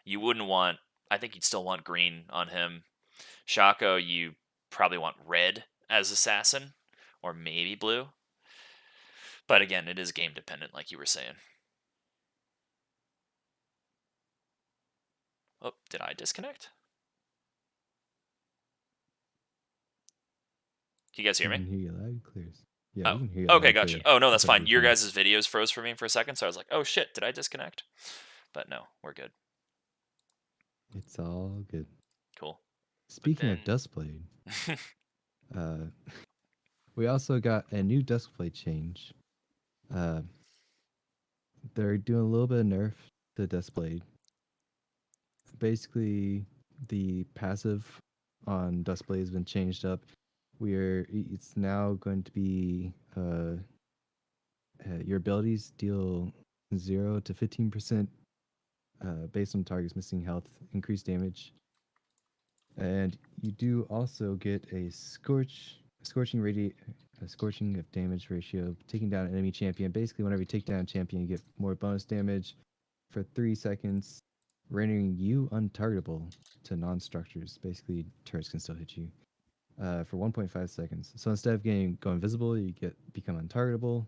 You wouldn't want. I think you'd still want green on him. Shaco, you probably want red as assassin, or maybe blue. But again, it is game dependent, like you were saying. Oh, did I disconnect? Can you guys hear We me? can hear you loud and clear. Yeah, we Oh, can hear you loud okay, and gotcha. clear. Oh, no, I that's thought you fine. were Your saying. guys' videos froze for me for a second, so I was like, oh shit, did I disconnect? But no, we're good. It's all good. Cool. But Speaking then, of Dustblade, uh, we also got a new Dustblade change. Uh, they're doing a little bit of nerf to Dustblade. Basically, the passive on Dustblade has been changed up. It's now going to be your abilities deal 0 to 15% based on target's missing health, increased damage, and you do also get a scorching of damage ratio, taking down an enemy champion. Basically, whenever you take down a champion, you get more bonus damage for 3 seconds, rendering you untargetable to non-structures. Basically, turrets can still hit you for 1.5 seconds. So instead of going invisible, you become untargetable,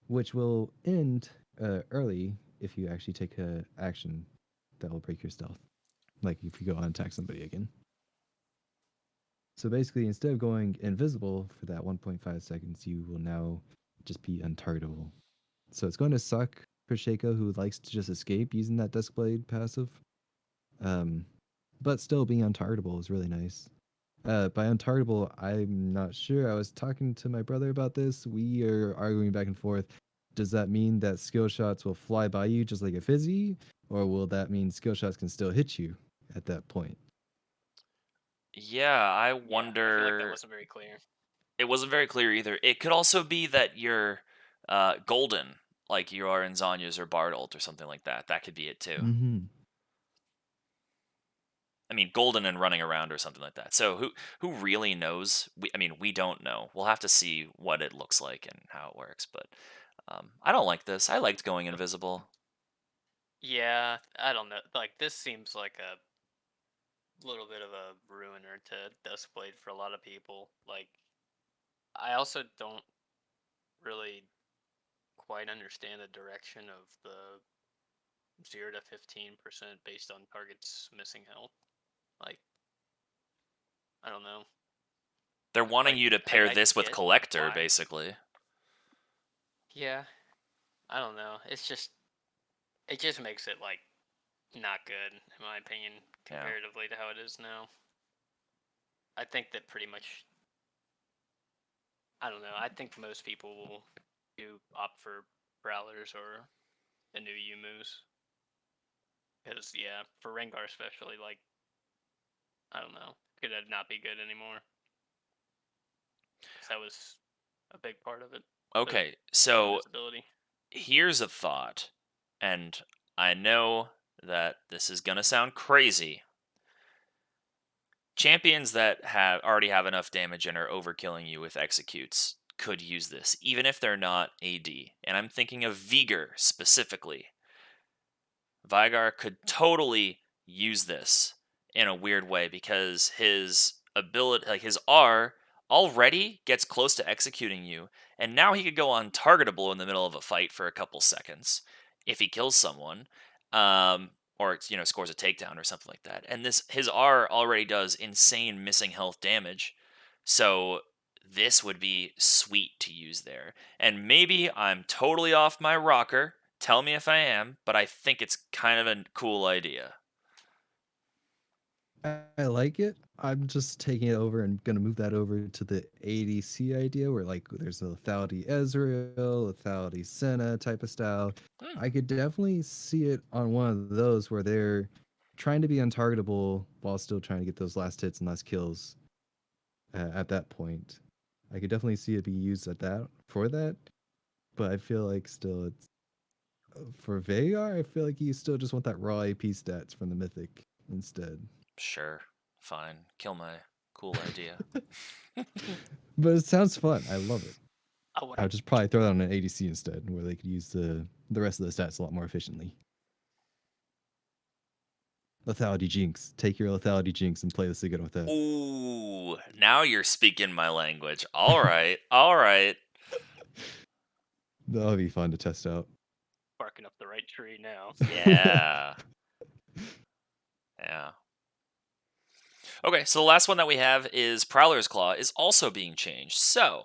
which will end early if you actually take a action that will break your stealth, like if you go and attack somebody again. So basically, instead of going invisible for that 1.5 seconds, you will now just be untargetable. So it's going to suck for Shaco, who likes to just escape using that Duskblade passive. Um, but still being untargetable is really nice. By untargetable, I'm not sure. I was talking to my brother about this. We are arguing back and forth. Does that mean that skill shots will fly by you just like a fizzy? Or will that mean skill shots can still hit you at that point? yeah, I Yeah, I feel like that wonder. wasn't very clear. It wasn't very clear either. It could also be that you're golden, like you are in Zanya's or Bardolt or something like that. That could be it too. Mm-hmm. I mean, golden and running around or something like that. So who really knows? We don't know. We'll have to see what it looks like and how it works. But I don't like this. I liked going invisible. Yeah, I don't know. Like, this seems like a little bit of a ruiner to Duskblade for a lot of people. Like, I also don't really quite understand the direction of the 0 to 15% based on targets missing health. Like, I don't know. They're wanting Like, you to pair I this with get Collector, why. basically. Yeah, I don't know. It just makes it, like, not good, in my opinion, Yeah. comparatively to how it is now. I think that pretty much, I don't know, I think most people will opt for Prowlers or the new Yumus. Because, yeah, for Rengar especially, like, I don't know, could it not be good anymore? Because that was a big part of it. Okay, so Invisibility. here's a thought, and I know that this is gonna sound crazy. Champions that already have enough damage and are overkilling you with executes could use this, even if they're not AD. And I'm thinking of Viger specifically. Vigar could totally use this in a weird way because his ability, like his R, already gets close to executing you, and now he could go untargetable in the middle of a fight for a couple seconds if he kills someone, or scores a takedown or something like that. And his R already does insane missing health damage, so this would be sweet to use there. And maybe I'm totally off my rocker. Tell me if I am, but I think it's kind of a cool idea. I like it. I'm just taking it over and gonna move that over to the ADC idea, where like there's a lethality Ezreal, lethality Senna type of style. Hmm, I could definitely see it on one of those where they're trying to be untargetable while still trying to get those last hits and last kills at that point. I could definitely see it be used at that for that, but I feel like still it's for Veigar. I feel like you still just want that raw AP stats from the Mythic instead. sure. Fine. Kill my cool idea. But it sounds fun. I love it. I I would wouldn't. just probably throw that on an ADC instead, where they could use the rest of the stats a lot more efficiently. lethality jinx. Take your lethality jinx and play this again with that. Ooh, now you're speaking my language. All right, all right. That'll be fun to test out. Barking up the right tree now. Yeah. Yeah. Okay, so the last one that we have is Prowler's Claw is also being changed. So,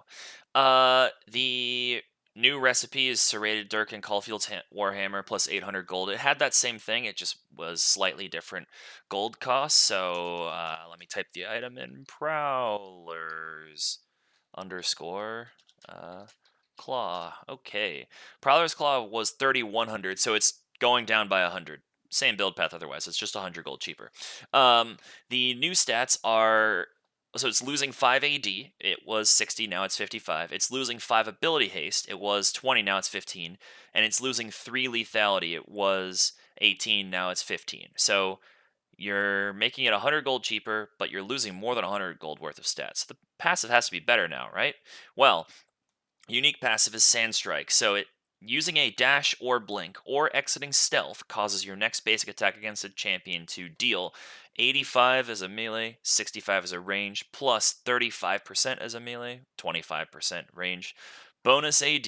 the new recipe is Serrated Dirk and Caulfield's Warhammer plus 800 gold. It had that same thing, it just was slightly different gold cost. So, let me type the item in. Prowler's underscore Claw. Okay. Prowler's Claw was 3,100, so it's going down by 100. Same build path otherwise, it's just 100 gold cheaper. The new stats are, so it's losing 5 AD. It was 60, now it's 55. It's losing 5 ability haste. It was 20, now it's 15. And it's losing 3 lethality. It was 18, now it's 15. So you're making it 100 gold cheaper, but you're losing more than 100 gold worth of stats. The passive has to be better now, right? Well, unique passive is Sandstrike. So it using a dash or blink or exiting stealth causes your next basic attack against a champion to deal 85 as a melee, 65 as a range, plus 35% as a melee, 25% range. Bonus AD,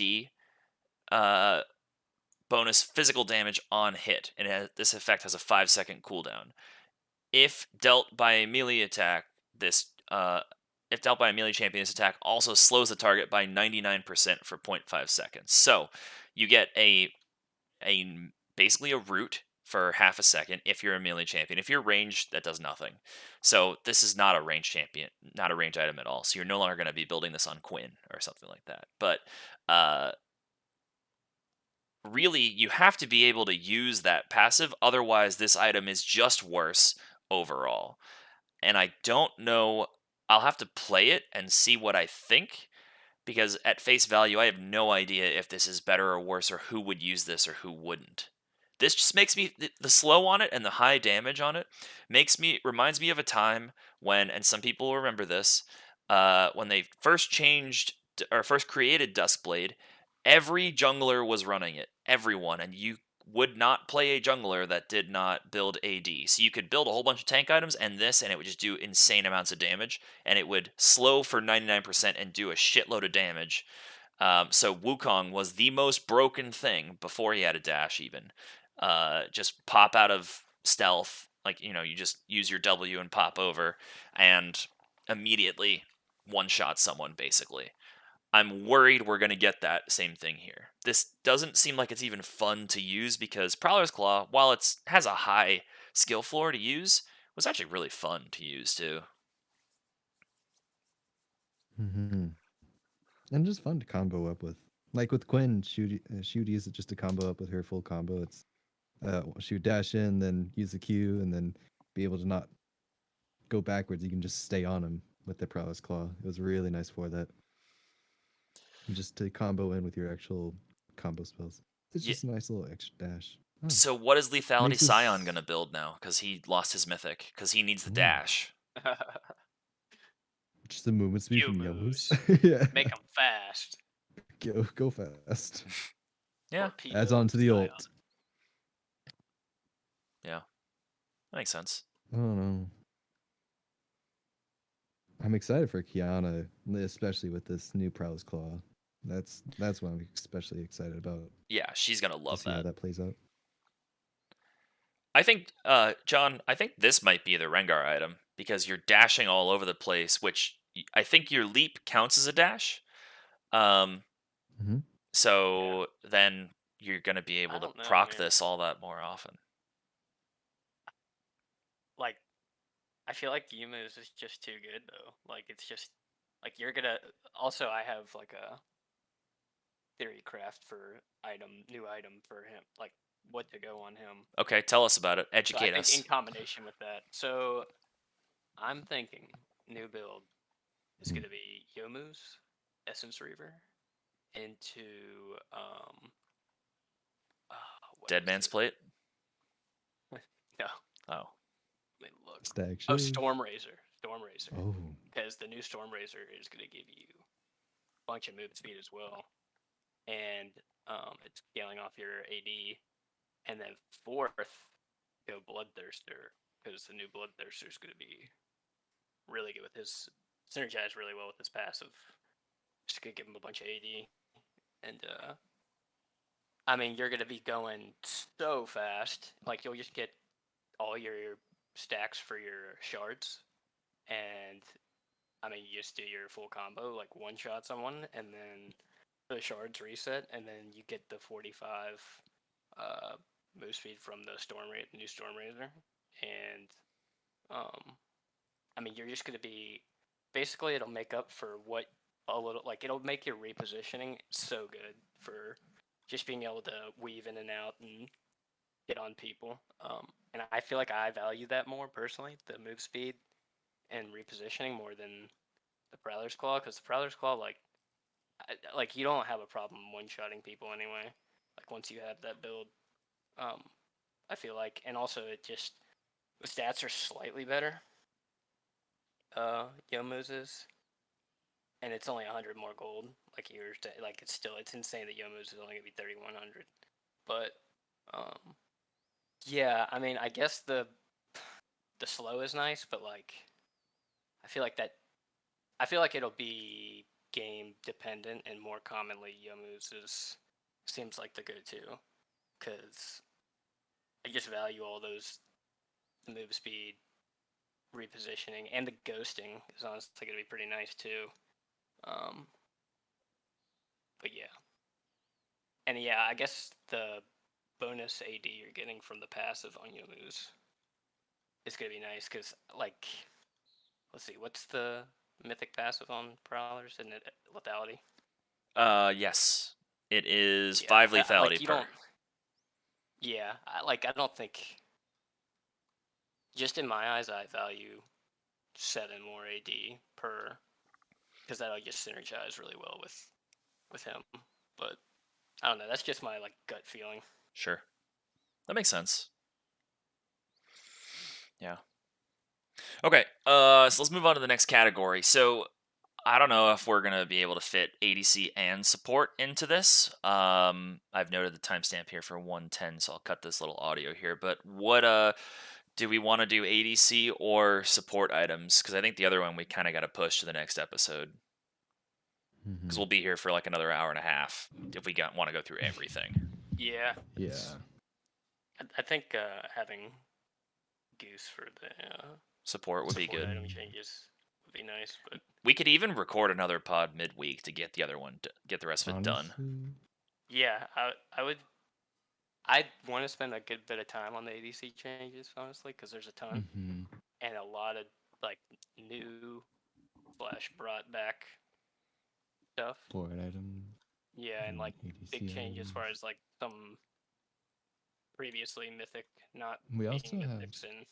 bonus physical damage on hit, and this effect has a 5-second cooldown. If dealt by a melee attack, if dealt by a melee champion, this attack also slows the target by 99% for 0.5 seconds. So you get a basically a root for half a second if you're a melee champion. If you're ranged, that does nothing. So this is not a range champion, not a range item at all. So you're no longer going to be building this on Quinn or something like that. But really, you have to be able to use that passive. Otherwise, this item is just worse overall. And I don't know. I'll have to play it and see what I think, because at face value, I have no idea if this is better or worse, or who would use this or who wouldn't. This just makes me, the slow on it and the high damage on it reminds me of a time when, and some people will remember this, when they first created Duskblade, every jungler was running it, everyone, and you would not play a jungler that did not build AD. So you could build a whole bunch of tank items and it would just do insane amounts of damage, and it would slow for 99% and do a shitload of damage. So Wukong was the most broken thing before he had a dash even. Just pop out of stealth, like, you just use your W and pop over, and immediately one-shot someone, basically. I'm worried we're going to get that same thing here. This doesn't seem like it's even fun to use, because Prowler's Claw, while it has a high skill floor to use, was actually really fun to use too. Mm-hmm. And just fun to combo up with. Like with Quinn, she would use it just to combo up with her full combo. It's she would dash in, then use the Q, and then be able to not go backwards. You can just stay on him with the Prowler's Claw. It was really nice for that. And just to combo in with your actual combo spells. It's just a nice little extra dash. Oh. So what is Lethality Makes us- Scion going to build now? Because he lost his mythic. Because he needs the dash. Just the movement speed from moves. Yomus. Yeah. Make them fast. Go fast. Yeah. Adds on to the ult. Yeah. That makes sense. I don't know. I'm excited for Kiana, especially with this new Prowler's Claw. That's what I'm especially excited about. Yeah, she's gonna love See how that plays out. I think, John, I think this might be the Rengar item, because you're dashing all over the place, which I think your leap counts as a dash. So then you're gonna be able to proc this all that more often. Like, I feel like Yuma's is just too good though. Like, it's just like you're gonna. Also, I have like a theory craft for new item for him, like what to go on him. Okay, tell us about it. So Educate I us. think in combination with that. So I'm thinking new build is gonna be Yomu's Essence Reaver into Dead Man's Plate? No. Oh. Let me look. Stag Oh, Shiv. Stormrazor. Oh. Because the new Stormrazor is going to give you a bunch of move speed as well. And it's scaling off your AD. And then fourth, go Bloodthirster. because the new Bloodthirster is going to be really good with his synergize really well with his passive. Just gonna give him a bunch of AD, and I mean you're gonna be going so fast. Like you'll just get all your stacks for your shards, and I mean you just do your full combo, like one shot someone, and then the shards reset, and then you get the 45 move speed from the new Storm Razor, and I mean you're just gonna be basically it'll make up for what a little like it'll make your repositioning so good for just being able to weave in and out and get on people. And I feel like I value that more personally, the move speed and repositioning more than the Prowler's Claw, because the Prowler's Claw like you don't have a problem one-shotting people anyway. Like once you have that build, I feel like, and also it just the stats are slightly better. Yomu's is, and it's only 100 more gold. Like it's insane that Yomu's is only gonna be 3,100. But yeah, I mean, I guess the slow is nice, but like I feel like it'll be game dependent, and more commonly Yomu's seems like the go-to, because I just value all those move speed, repositioning, and the ghosting is honestly gonna be pretty nice too. But yeah, and yeah, I guess the bonus AD you're getting from the passive on Yomu's is gonna be nice, because like, let's see, what's the mythic passive on Prowlers? Isn't it lethality? Yes. It is Yeah, 5 like lethality you per. don't. Yeah, I don't think. Just in my eyes, I value 7 more AD per, because that'll just synergize really well with him. But I don't know. That's just my like gut feeling. Sure. That makes sense. Yeah. Okay, so let's move on to the next category. So I don't know if we're gonna be able to fit ADC and support into this. I've noted the timestamp here for 1:10, so I'll cut this little audio here. But what do we want to do, ADC or support items? Because I think the other one we kind of got to push to the next episode, because we'll be here for like another hour and a half if we want to go through everything. Yeah. Yeah. I think having Goose for the Support would be support good. item changes would be nice, but We could even record another pod midweek to get the other one, get the rest of it done. yeah, I'd want to spend a good bit of time on the ADC changes, honestly, because there's a ton and a lot of like new / brought back stuff. Support item. Yeah, and like ADC big change as items. far as like some previously mythic not We being also have. mythics, and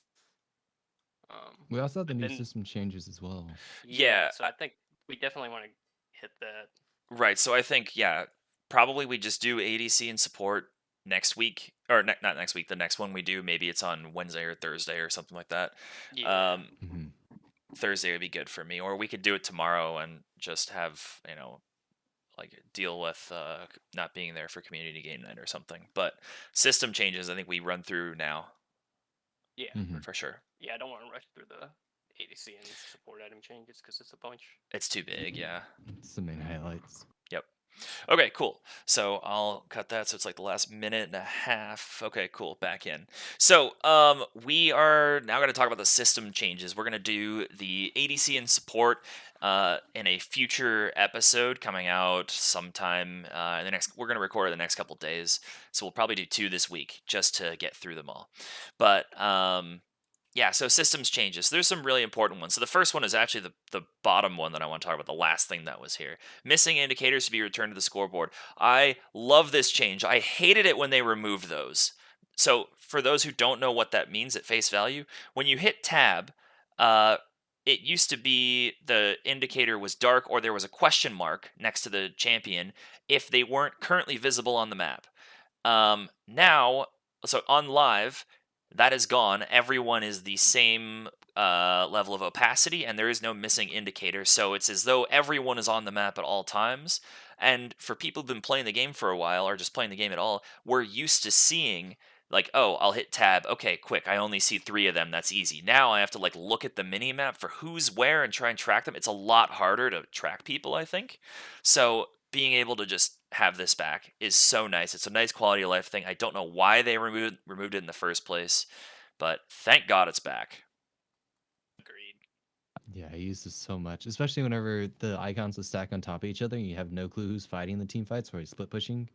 We also have the but new then- system changes as well. Yeah. So I think we definitely want to hit that. Right. So I think, yeah, probably we just do ADC and support next week, or not next week. The next one we do, maybe it's on Wednesday or Thursday or something like that. Yeah. Thursday would be good for me, or we could do it tomorrow and just have like deal with not being there for community game night or something. But system changes, I think we run through now. Yeah. For sure. Yeah, I don't want to rush through the ADC and support item changes because it's a bunch. It's too big, yeah. It's the main highlights. Yep. Okay, cool. So I'll cut that so it's like the last minute and a half. Okay, cool. Back in. So we are now going to talk about the system changes. We're going to do the ADC and support in a future episode coming out sometime in the next. We're going to record it the next couple days, so we'll probably do 2 this week just to get through them all. But yeah, so systems changes. There's some really important ones. So the first one is actually the bottom one that I want to talk about, the last thing that was here. Missing indicators to be returned to the scoreboard. I love this change. I hated it when they removed those. So for those who don't know what that means at face value, when you hit tab, it used to be the indicator was dark or there was a question mark next to the champion if they weren't currently visible on the map. Now, so on live, that is gone. Everyone is the same level of opacity, and there is no missing indicator. So it's as though everyone is on the map at all times. And for people who've been playing the game for a while, or just playing the game at all, we're used to seeing like, oh, I'll hit tab. Okay, quick. I only see 3 of them. That's easy. Now I have to like look at the mini map for who's where and try and track them. It's a lot harder to track people, I think. So being able to just have this back is so nice. It's a nice quality of life thing. I don't know why they removed it in the first place, but thank God it's back. Agreed. Yeah, I use this so much, especially whenever the icons will stack on top of each other and you have no clue who's fighting the team fights or you're split pushing,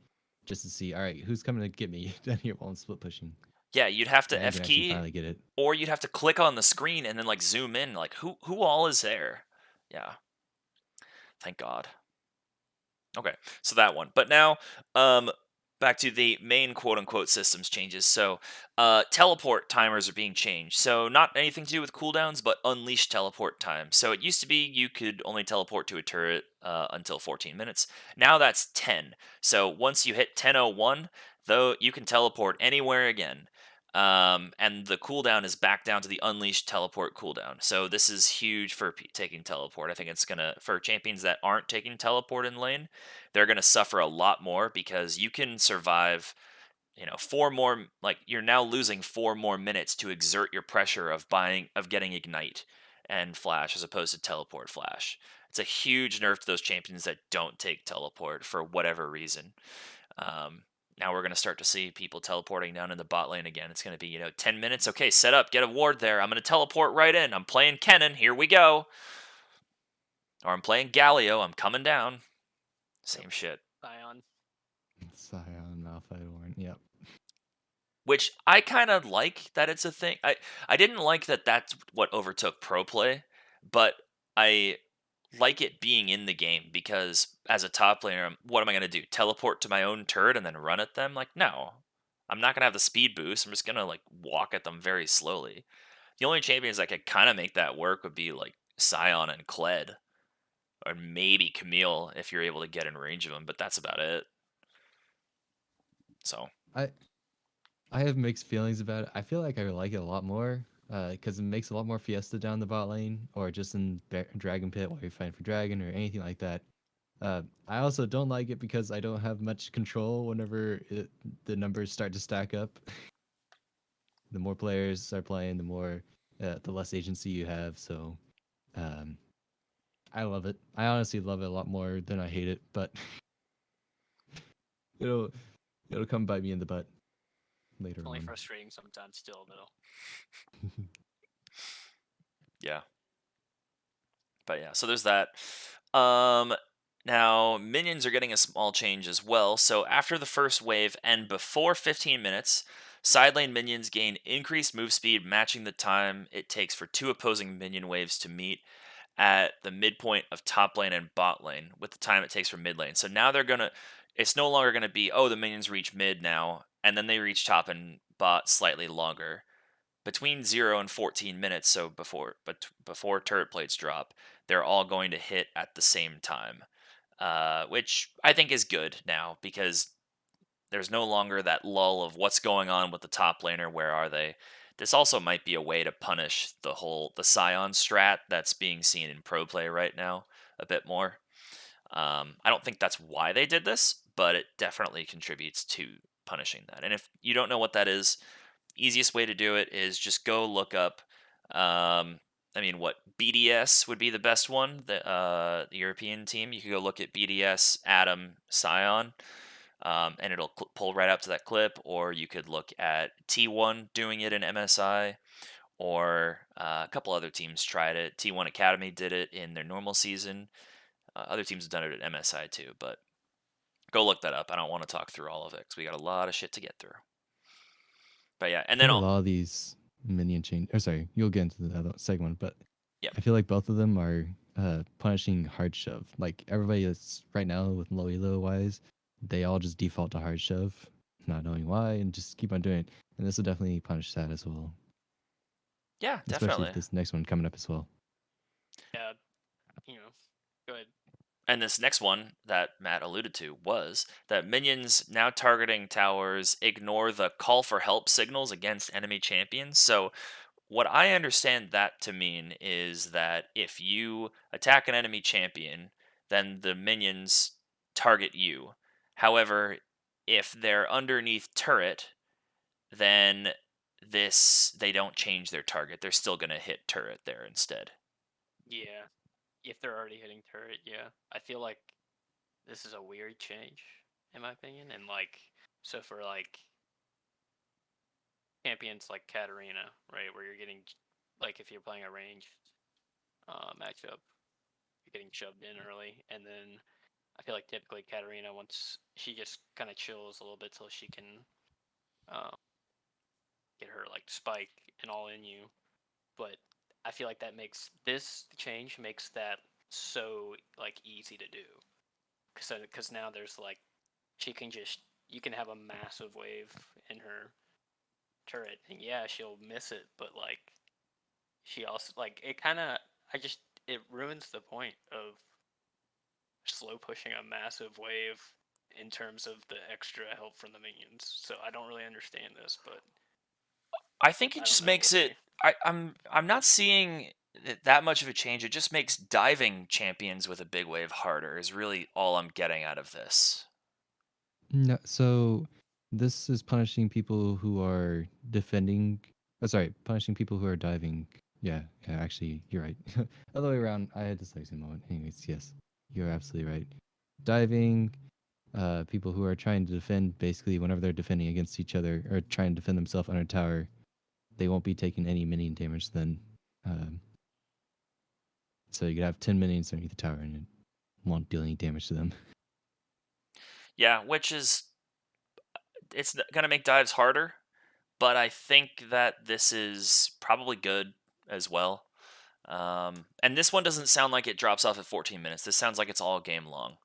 just to see, all right, who's coming to get me down here while I'm split pushing. Yeah, you'd have to Now you F can actually key, finally get it. or you'd have to click on the screen and then like zoom in, like who all is there? Yeah, thank God. Okay, so that one. But now, back to the main quote-unquote systems changes. So, teleport timers are being changed. So, not anything to do with cooldowns, but unleash teleport time. So, it used to be you could only teleport to a turret until 14 minutes. Now that's 10. So, once you hit 10:01, though, you can teleport anywhere again. And the cooldown is back down to the unleashed teleport cooldown. So this is huge for taking teleport. I think it's gonna, for champions that aren't taking teleport in lane, they're going to suffer a lot more because you can survive, 4 more, like you're now losing 4 more minutes to exert your pressure of getting ignite and flash as opposed to teleport flash. It's a huge nerf to those champions that don't take teleport for whatever reason. Now we're going to start to see people teleporting down in the bot lane again. It's going to be, 10 minutes. Okay, set up, get a ward there. I'm going to teleport right in. I'm playing Kennen. Here we go. Or I'm playing Galio. I'm coming down. Same shit. Scion. Scion, Malphite, Warren. Yep. Which I kind of like that it's a thing. I didn't like that that's what overtook pro play, but I like it being in the game because as a top laner, what am I going to do? Teleport to my own turret and then run at them? Like, no. I'm not going to have the speed boost. I'm just going to like walk at them very slowly. The only champions that could kind of make that work would be like Scion and Kled. Or maybe Camille if you're able to get in range of them, but that's about it. So I have mixed feelings about it. I feel like I like it a lot more because it makes a lot more Fiesta down the bot lane or just in Dragon Pit while you're fighting for Dragon or anything like that. I also don't like it because I don't have much control whenever the numbers start to stack up. The more players are playing, the less agency you have. So I love it. I honestly love it a lot more than I hate it, but it'll come bite me in the butt later It's only on. frustrating sometimes still, though. Yeah. But yeah, so there's that. Now minions are getting a small change as well. So after the first wave and before 15 minutes, side lane minions gain increased move speed, matching the time it takes for 2 opposing minion waves to meet at the midpoint of top lane and bot lane with the time it takes for mid lane. So now it's no longer gonna be, oh, the minions reach mid now, and then they reach top and bot slightly longer. Between 0 and 14 minutes, so before turret plates drop, they're all going to hit at the same time, which I think is good now because there's no longer that lull of what's going on with the top laner. Where are they? This also might be a way to punish the Scion strat that's being seen in pro play right now a bit more. I don't think that's why they did this, but it definitely contributes to punishing that. And if you don't know what that is, easiest way to do it is just go look up. What BDS would be the best one? The European team. You could go look at BDS Adam Scion, and it'll pull right up to that clip. Or you could look at T1 doing it in MSI, or a couple other teams tried it. T1 Academy did it in their normal season. Other teams have done it at MSI too, but go look that up. I don't want to talk through all of it because we got a lot of shit to get through. But yeah, and I then think a lot of these minion change. Or sorry, you'll get into the other segment, but yeah, I feel like both of them are punishing hard shove. Like everybody that's right now with low elo wise, they all just default to hard shove, not knowing why, and just keep on doing it. And this will definitely punish that as well. yeah, Especially definitely. this next one coming up as well. Yeah, go ahead. And this next one that Matt alluded to was that minions now targeting towers ignore the call for help signals against enemy champions. So, what I understand that to mean is that if you attack an enemy champion, then the minions target you. However, if they're underneath turret, then they don't change their target. They're still going to hit turret there instead. Yeah. If they're already hitting turret, yeah. I feel like this is a weird change, in my opinion. And like, so for like champions like Katarina, right, where you're getting, like, if you're playing a ranged matchup, you're getting shoved in early, and then I feel like typically Katarina, once she just kind of chills a little bit till she can uh, get her like spike and all in you. But I feel like that makes this change makes that so like easy to do, because now there's like she can just you can have a massive wave in her turret, and yeah, she'll miss it, but like she also like it kind of it ruins the point of slow pushing a massive wave in terms of the extra help from the minions. So I don't really understand this, but I think it I don't just know. We'll makes it. see. I'm not seeing that much of a change. It just makes diving champions with a big wave harder. Is really all I'm getting out of this. No, so this is punishing people who are defending. Oh, sorry, punishing people who are diving. Yeah, actually, you're right. Other way around. I had dyslexia moment. Anyways, yes, you're absolutely right. Diving, people who are trying to defend, basically, whenever they're defending against each other or trying to defend themselves under tower, they won't be taking any minion damage then. Um, so you could have 10 minions underneath the tower and it won't deal any damage to them. Yeah, which is it's gonna make dives harder, but I think that this is probably good as well. And this one doesn't sound like it drops off at 14 minutes. This sounds like it's all game long.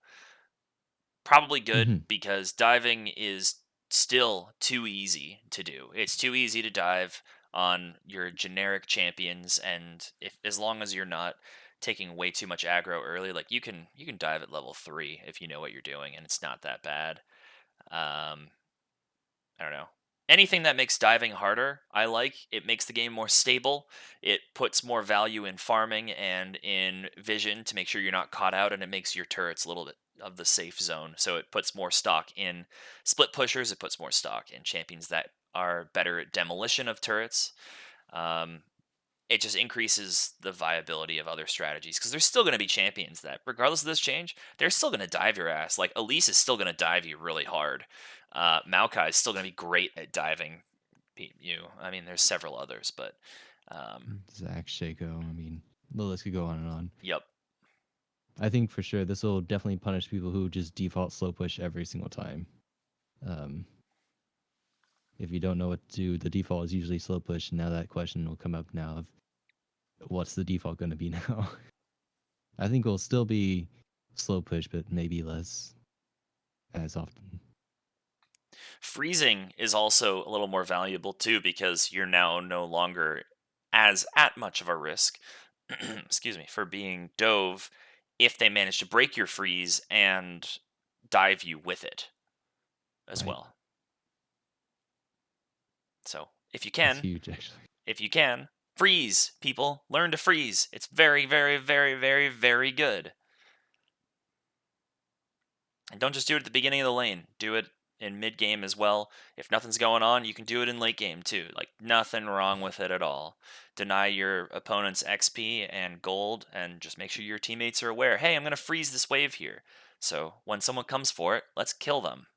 Probably good Mhm. because diving is still too easy to do. It's too easy to dive on your generic champions, and if as long as you're not taking way too much aggro early, like you can dive at level 3 if you know what you're doing, and it's not that bad. Um, I don't know. Anything that makes diving harder, I like. It makes the game more stable. It puts more value in farming and in vision to make sure you're not caught out, and it makes your turrets a little bit of the safe zone. So it puts more stock in split pushers. It puts more stock in champions that are better at demolition of turrets. Um, it just increases the viability of other strategies because there's still going to be champions that, regardless of this change, they're still going to dive your ass. Like Elise is still going to dive you really hard. Maokai is still going to be great at diving you. I mean, there's several others, but Zach, Shaco. I mean, the list could go on and on. yep. I think for sure this will definitely punish people who just default slow push every single time. Um, if you don't know what to do, the default is usually slow push. And now that question will come up now of what's the default going to be now? I think it'll still be slow push, but maybe less as often. Freezing is also a little more valuable too because you're now no longer as at much of a risk, excuse me, for being dove if they manage to break your freeze and dive you with it as Right. well. So That's huge, actually. if you can, freeze, people. Learn to freeze. It's very, very, very, very, very good. And don't just do it at the beginning of the lane. Do it in mid game as well. If nothing's going on, you can do it in late game too. Like nothing wrong with it at all. Deny your opponent's XP and gold and just make sure your teammates are aware. Hey, I'm going to freeze this wave here. So when someone comes for it, let's kill them.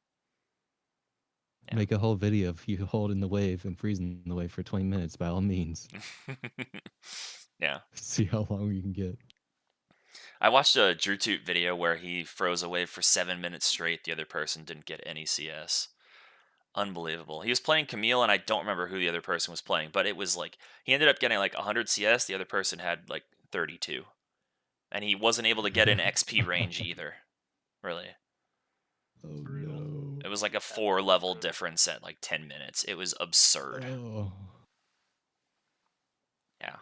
Yeah. Make a whole video of you holding the wave and freezing the wave for 20 minutes by all means. Yeah. See how long you can get. I watched a Drewtoot video where he froze a wave for 7 minutes straight. The other person didn't get any CS. Unbelievable. He was playing Camille, and I don't remember who the other person was playing, but it was like he ended up getting like 100 CS. The other person had like 32, and he wasn't able to get in XP range either. Really, Oh Brutal. no. it was like a That's 4-level brutal. difference at like 10 minutes. It was absurd. Oh. Yeah.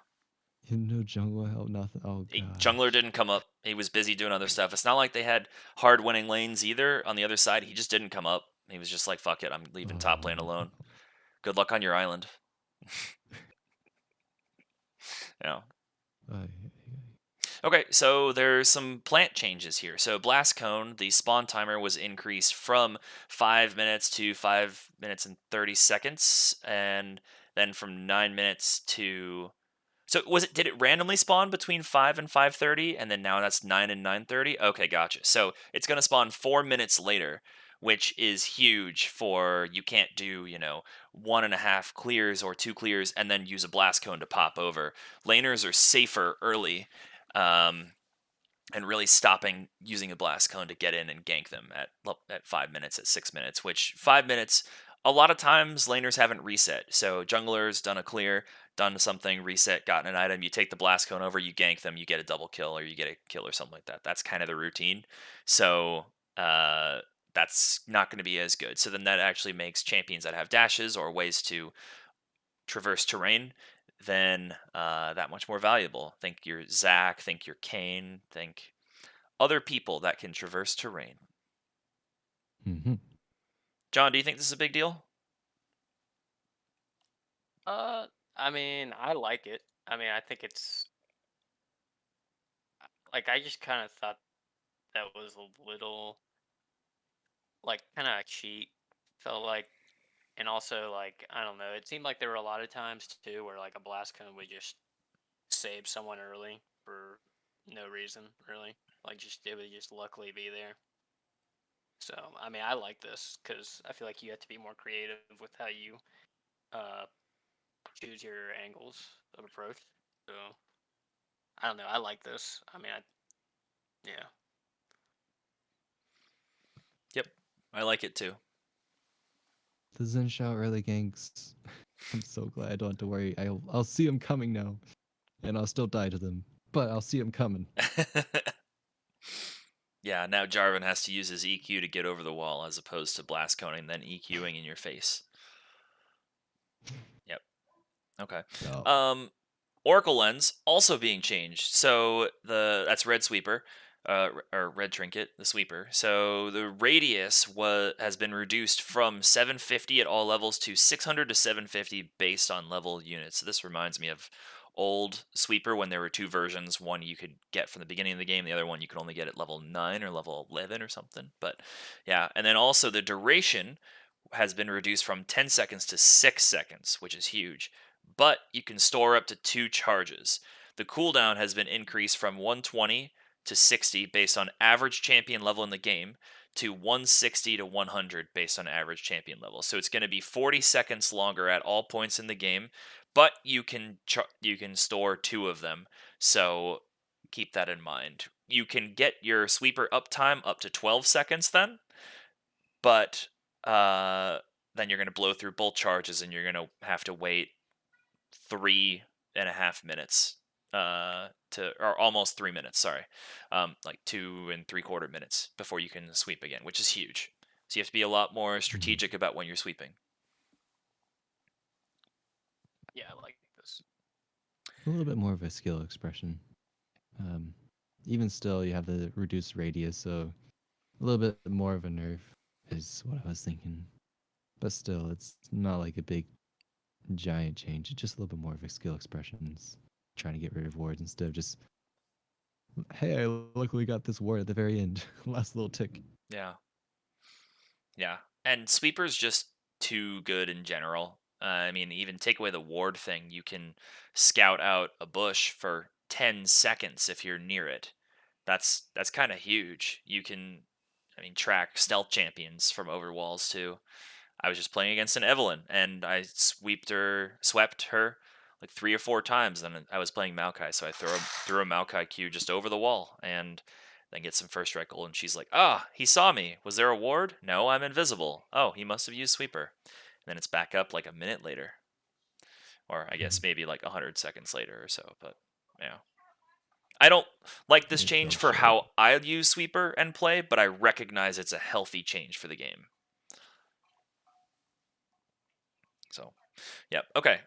No jungle help, nothing. Oh god. Jungler didn't come up. He was busy doing other stuff. It's not like they had hard winning lanes either. On the other side, he just didn't come up. He was just like, "Fuck it, I'm leaving top lane alone. Good luck on your island." Yeah. Okay, so there's some plant changes here. So Blast Cone, the spawn timer was increased from 5 minutes to 5 minutes and 30 seconds, and then from 9 minutes to. So did it randomly spawn between 5 and 5:30, and then now that's 9 and 9:30? Okay, gotcha. So it's gonna spawn 4 minutes later, which is huge for you can't do, 1.5 clears or 2 clears and then use a blast cone to pop over. Laners are safer early. And really stopping using a blast cone to get in and gank them at 5 minutes, at 6 minutes, which 5 minutes, a lot of times laners haven't reset. So junglers done a clear, done something, reset, gotten an item, you take the blast cone over, you gank them, you get a double kill or you get a kill or something like that. That's kind of the routine. So that's not going to be as good. So then that actually makes champions that have dashes or ways to traverse terrain then that much more valuable. Think your Zac, think your Kane, think other people that can traverse terrain. Hmm. John, do you think this is a big deal? I mean, I like it. I mean, I think it's like I just kind of thought that was a little like kind of cheat. Felt like, and also like I don't know. It seemed like there were a lot of times too where like a blast cone would just save someone early for no reason really. Like just it would just luckily be there. So I mean, I like this because I feel like you have to be more creative with how you uh choose your angles of approach. So I don't know. I like this. I mean, yeah. Yep, I like it too. The Zen Shao early ganks. I'm so glad I don't have to worry. I'll see them coming now, and I'll still die to them, but I'll see them coming. Yeah, now Jarvan has to use his EQ to get over the wall as opposed to blast coning then EQing in your face. Yep. Okay. Oh. Oracle Lens also being changed. So that's Red Sweeper, or Red Trinket, the sweeper. So the radius has been reduced from 750 at all levels to 600 to 750 based on level units. So this reminds me of old sweeper when there were two versions. One you could get from the beginning of the game, the other one you could only get at level 9 or level 11 or something. But yeah, and then also the duration has been reduced from 10 seconds to 6 seconds, which is huge. But you can store up to 2 charges. The cooldown has been increased from 120 to 60 based on average champion level in the game to 160 to 100 based on average champion level. So it's going to be 40 seconds longer at all points in the game, but you can store 2 of them. So keep that in mind. You can get your sweeper uptime up to 12 seconds then, but then you're going to blow through both charges and you're going to have to wait 3.5 minutes or almost 3 minutes, sorry, like 2 3/4 minutes before you can sweep again, which is huge. So you have to be a lot more strategic about when you're sweeping. Yeah, I like this. A little bit more of a skill expression. Even still, you have the reduced radius, so a little bit more of a nerf is what I was thinking. But still, it's not like a big, giant change. It's just a little bit more of a skill expressions. Trying to get rid of wards instead of just, hey, I luckily got this ward at the very end. Last little tick. Yeah. Yeah. And sweeper's just too good in general. I mean, even take away the ward thing, you can scout out a bush for 10 seconds if you're near it. That's kind of huge. You can, track stealth champions from over walls too. I was just playing against an Evelyn, and I swept her like 3 or 4 times. And I was playing Maokai, so I threw a Maokai Q just over the wall, and then get some first strike gold. And she's like, "Ah, he saw me. Was there a ward? No, I'm invisible. Oh, he must have used sweeper." And then it's back up like a minute later, or I guess maybe like 100 seconds later or so. But yeah. I don't like this It change fell for short. how I use sweeper and play, but I recognize it's a healthy change for the game. So, yep. Okay.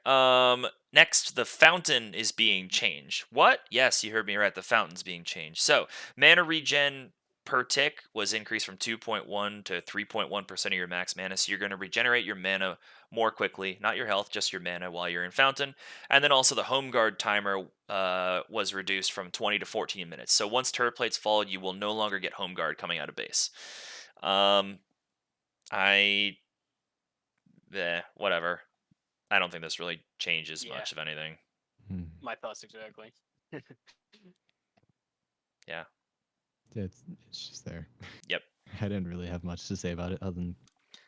Next, the fountain is being changed. What? Yes, you heard me right. The fountain's being changed. So, mana regen per tick was increased from 2.1 to 3.1% of your max mana. So you're going to regenerate your mana more quickly, not your health, just your mana while you're in Fountain. And then also the home guard timer was reduced from 20 to 14 minutes. So once turret plates fall, you will no longer get home guard coming out of base. Whatever. I don't think this really changes much of anything. My thoughts exactly. Yeah. It's just there. Yep. I didn't really have much to say about it other than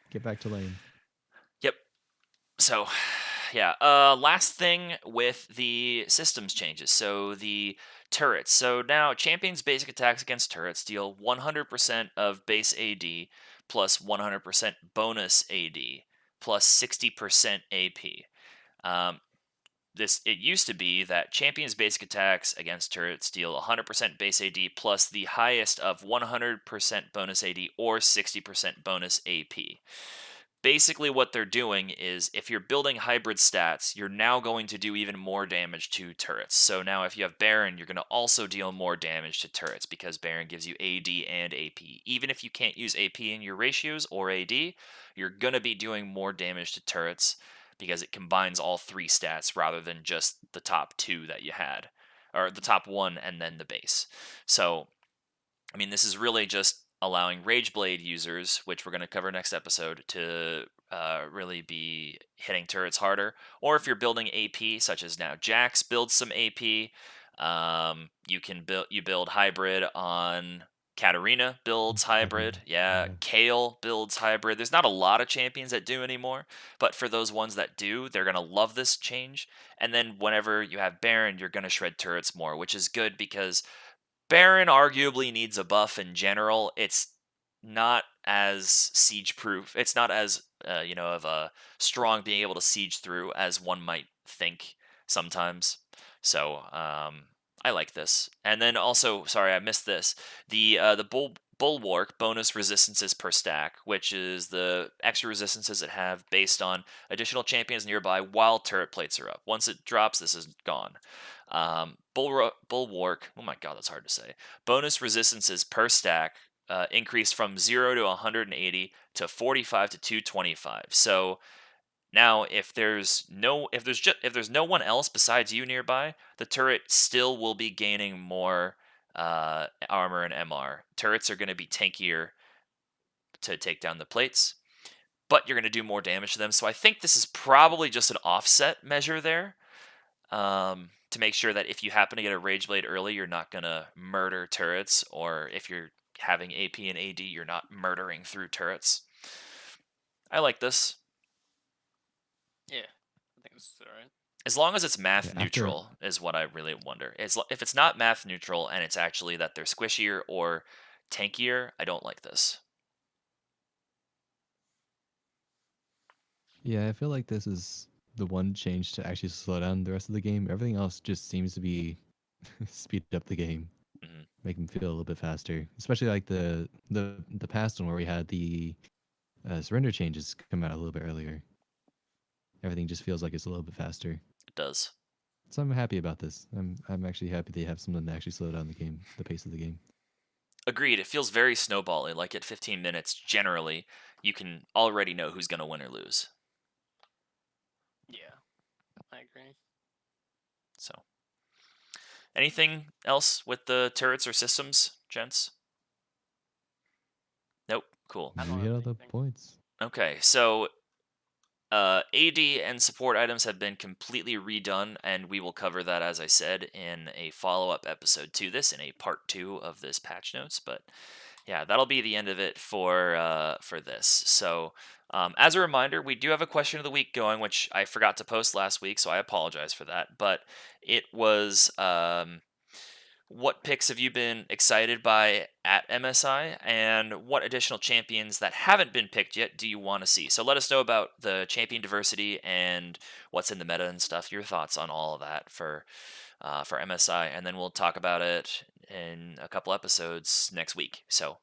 get back to lane. Yep. So, yeah. Last thing with the systems changes. So the turrets. So now champions' basic attacks against turrets deal 100% of base AD plus 100% bonus AD plus 60% AP. It used to be that champions' basic attacks against turrets deal 100% base AD plus the highest of 100% bonus AD or 60% bonus AP. Basically, what they're doing is if you're building hybrid stats, you're now going to do even more damage to turrets. So now if you have Baron, you're going to also deal more damage to turrets because Baron gives you AD and AP. Even if you can't use AP in your ratios or AD, you're going to be doing more damage to turrets because it combines all three stats rather than just the top two that you had, or the top one and then the base. So, I mean, this is really just allowing Rageblade users, which we're going to cover next episode, to really be hitting turrets harder. Or if you're building AP, such as now Jax builds some AP, you build hybrid on Katarina builds hybrid. Yeah, Kale builds hybrid. There's not a lot of champions that do anymore, but for those ones that do, they're going to love this change. And then whenever you have Baron, you're going to shred turrets more, which is good because Baron arguably needs a buff in general. It's not as siege proof. It's not as of a strong being able to siege through as one might think sometimes. So I like this. And then also, sorry, I missed this. The Bulwark bonus resistances per stack, which is the extra resistances it have based on additional champions nearby while turret plates are up. Once it drops, this is gone. Bulwark, oh my god, that's hard to say. Bonus resistances per stack increased from 0 to 180 to 45 to 225. So now if there's no one else besides you nearby, the turret still will be gaining more armor and MR. Turrets are going to be tankier to take down the plates, but you're going to do more damage to them. So I think this is probably just an offset measure there. To make sure that if you happen to get a Rageblade early, you're not going to murder turrets, or if you're having AP and AD, you're not murdering through turrets. I like this. Yeah, I think this is alright. As long as it's math neutral is what I really wonder. If it's not math neutral and it's actually that they're squishier or tankier, I don't like this. Yeah, I feel like this is the one change to actually slow down the rest of the game. Everything else just seems to be speed up the game, make them feel a little bit faster. Especially like the past one where we had the surrender changes come out a little bit earlier. Everything just feels like it's a little bit faster. It does. So I'm happy about this. I'm actually happy they have something to actually slow down the game, the pace of the game. Agreed. It feels very snowbally. Like at 15 minutes, generally, you can already know who's going to win or lose. Yeah, I agree. So, anything else with the turrets or systems, gents? Nope. Cool. You hit all the points. Okay, so AD and support items have been completely redone, and we will cover that, as I said, in a follow-up episode to this, in a part 2 of this patch notes. But yeah, that'll be the end of it for this. So as a reminder, we do have a question of the week going, which I forgot to post last week, so I apologize for that. But it was what picks have you been excited by at MSI, and what additional champions that haven't been picked yet do you want to see? So let us know about the champion diversity and what's in the meta and stuff. Your thoughts on all of that for MSI, and then we'll talk about it in a couple episodes next week. So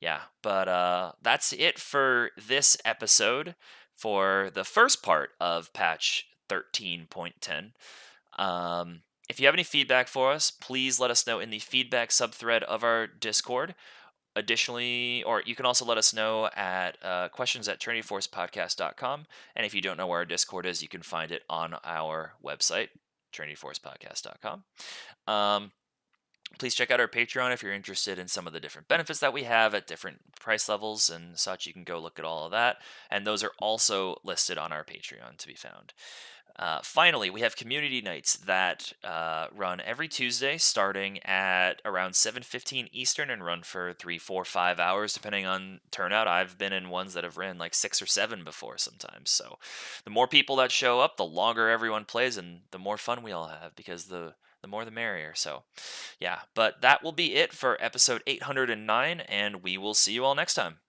yeah, but that's it for this episode for the first part of patch 13.10. If you have any feedback for us, please let us know in the feedback subthread of our Discord. additionally, or you can also let us know at questions at trinityforcepodcast.com. And if you don't know where our Discord is, you can find it on our website, trinityforcepodcast.com. Please check out our Patreon if you're interested in some of the different benefits that we have at different price levels and such. You can go look at all of that. And those are also listed on our Patreon to be found. Finally, we have community nights that run every Tuesday starting at around 7:15 Eastern and run for 3, 4, 5 hours depending on turnout. I've been in ones that have ran like 6 or 7 before sometimes. So the more people that show up, the longer everyone plays and the more fun we all have, because the more the merrier. So yeah, but that will be it for episode 809, and we will see you all next time.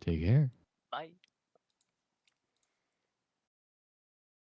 Take care. Bye.